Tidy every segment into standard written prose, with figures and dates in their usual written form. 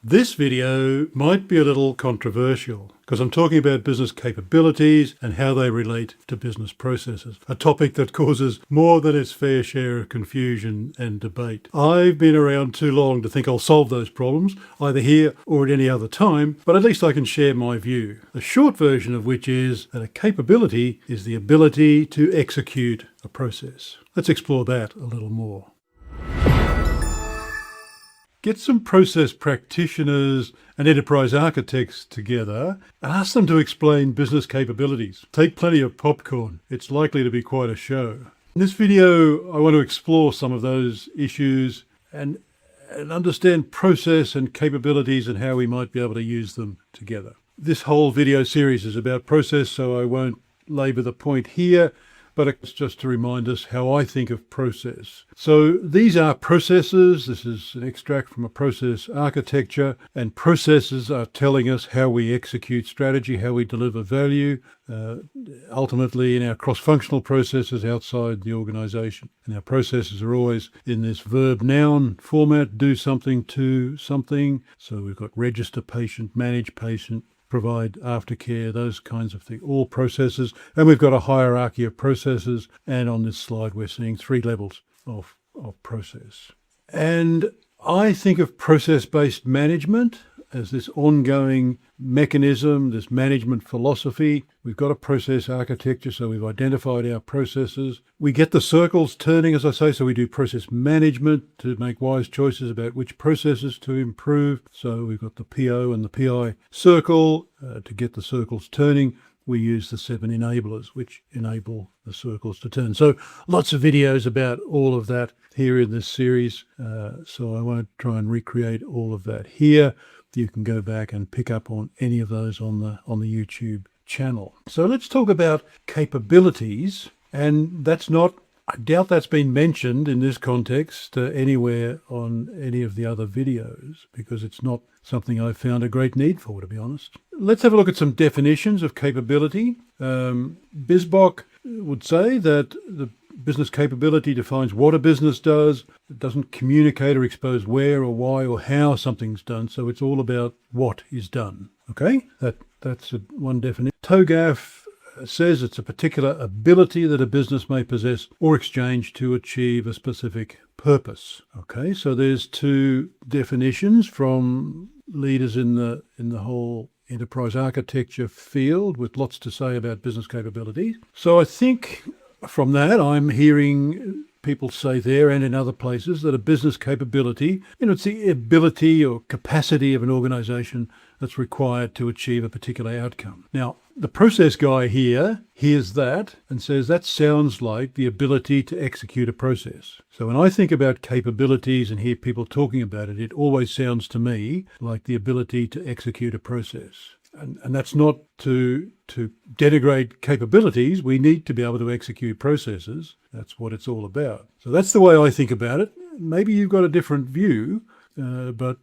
This video might be a little controversial because I'm talking about business capabilities and how they relate to business processes, a topic that causes more than its fair share of confusion and debate. I've been around too long to think I'll solve those problems, either here or at any other time, but at least I can share my view. The short version of which is that a capability is the ability to execute a process. Let's explore that a little more. Get some process practitioners and enterprise architects together and ask them to explain business capabilities. Take plenty of popcorn. It's likely to be quite a show. In this video, I want to explore some of those issues and understand process and capabilities and how we might be able to use them together. This whole video series is about process, so I won't labour the point here, but it's just to remind us how I think of process. So these are processes. This is an extract from a process architecture, and processes are telling us how we execute strategy, how we deliver value, ultimately in our cross-functional processes outside the organisation. And our processes are always in this verb-noun format, do something to something. So we've got register patient, manage patient, provide aftercare, those kinds of things, all processes. And we've got a hierarchy of processes. And on this slide, we're seeing 3 levels of process. And I think of process-based management as this ongoing mechanism, this management philosophy. We've got a process architecture, so we've identified our processes. We get the circles turning, as I say, so we do process management to make wise choices about which processes to improve. So we've got the PO and the PI circle. To get the circles turning, we use the 7 enablers, which enable the circles to turn. So lots of videos about all of that here in this series, so I won't try and recreate all of that here. You can go back and pick up on any of those on the YouTube channel. So let's talk about capabilities, and I doubt that's been mentioned in this context anywhere on any of the other videos, because it's not something I've found a great need for, to be honest. Let's have a look at some definitions of capability. Bisbok would say that the business capability defines what a business does. It doesn't communicate or expose where or why or how something's done. So it's all about what is done. Okay, that's one definition. TOGAF says it's a particular ability that a business may possess or exchange to achieve a specific purpose. Okay, so there's 2 definitions from leaders in the whole enterprise architecture field with lots to say about business capabilities. So I think from that, I'm hearing people say there and in other places that a business capability, it's the ability or capacity of an organisation that's required to achieve a particular outcome. Now, the process guy here hears that and says that sounds like the ability to execute a process. So when I think about capabilities and hear people talking about it, it always sounds to me like the ability to execute a process. And that's not to denigrate capabilities. We need to be able to execute processes. That's what it's all about. So that's the way I think about it. Maybe you've got a different view, but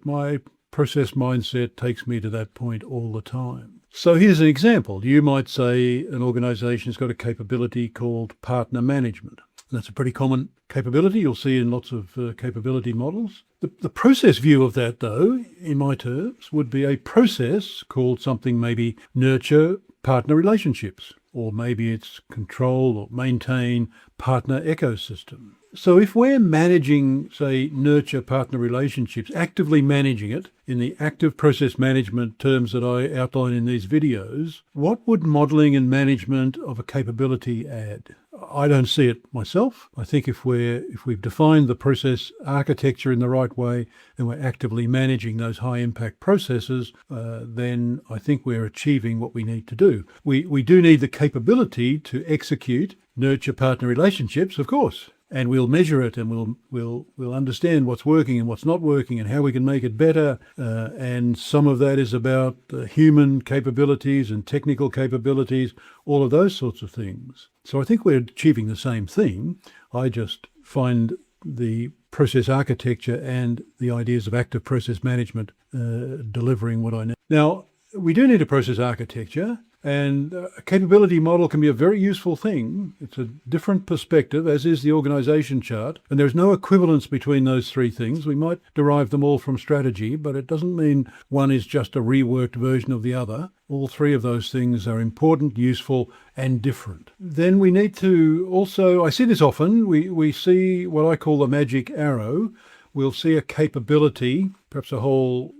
my process mindset takes me to that point all the time. So here's an example. You might say an organization's got a capability called partner management. That's a pretty common capability you'll see in lots of capability models. The process view of that, though, in my terms, would be a process called something maybe nurture partner relationships, or maybe it's control or maintain partner ecosystem. So if we're managing, say, nurture partner relationships, actively managing it in the active process management terms that I outline in these videos, what would modelling and management of a capability add? I don't see it myself. I think if we've defined the process architecture in the right way and we're actively managing those high impact processes, then I think we're achieving what we need to do. We do need the capability to execute nurture partner relationships, of course. And we'll measure it, and we'll understand what's working and what's not working and how we can make it better. And some of that is about human capabilities and technical capabilities, all of those sorts of things. So I think we're achieving the same thing. I just find the process architecture and the ideas of active process management delivering what I need. Now, we do need a process architecture, And a capability model can be a very useful thing. It's a different perspective, as is the organization chart. And there's no equivalence between those three things. We might derive them all from strategy, but it doesn't mean one is just a reworked version of the other. All three of those things are important, useful, and different. Then we need to also, I see this often, we see what I call the magic arrow. We'll see a capability, perhaps a whole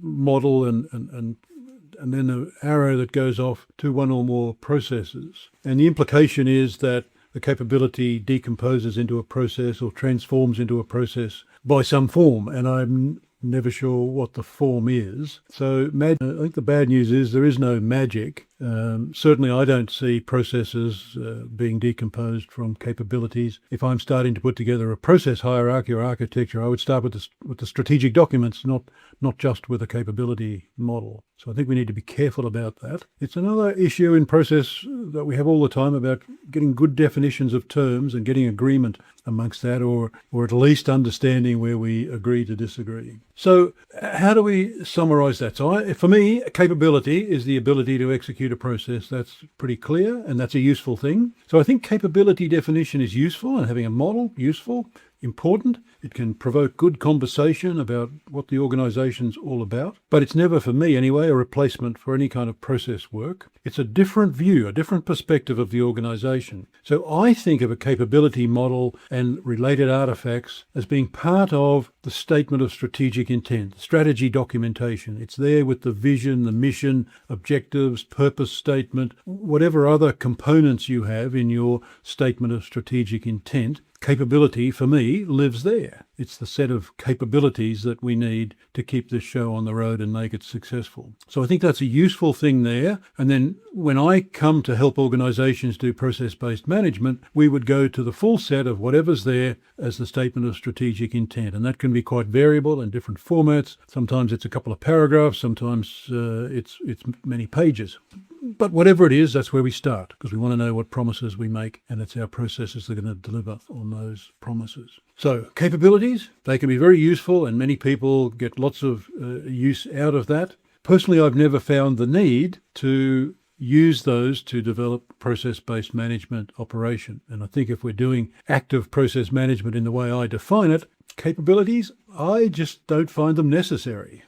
model and then an arrow that goes off to one or more processes. And the implication is that the capability decomposes into a process or transforms into a process by some form. And I'm never sure what the form is. So I think the bad news is there is no magic. Certainly I don't see processes being decomposed from capabilities. If I'm starting to put together a process hierarchy or architecture, I would start with the strategic documents, not just with a capability model. So I think we need to be careful about that. It's another issue in process that we have all the time about getting good definitions of terms and getting agreement amongst that, or at least understanding where we agree to disagree. So how do we summarize that? So for me, capability is the ability to execute a process. That's pretty clear, and that's a useful thing. So I think capability definition is useful, and having a model, useful, important. It can provoke good conversation about what the organization's all about. But it's never, for me anyway, a replacement for any kind of process work. It's a different view, a different perspective of the organization. So I think of a capability model and related artifacts as being part of the statement of strategic intent, strategy documentation. It's there with the vision, the mission, objectives, purpose statement, whatever other components you have in your statement of strategic intent. Capability, for me, lives there. It's the set of capabilities that we need to keep this show on the road and make it successful. So I think that's a useful thing there. And then when I come to help organizations do process-based management, we would go to the full set of whatever's there as the statement of strategic intent. And that can be quite variable in different formats. Sometimes it's a couple of paragraphs, sometimes it's many pages. But whatever it is, that's where we start, because we want to know what promises we make, and it's our processes that are going to deliver on those promises. So capabilities, they can be very useful, and many people get lots of use out of that. Personally, I've never found the need to use those to develop process-based management operation. And I think if we're doing active process management in the way I define it, capabilities, I just don't find them necessary.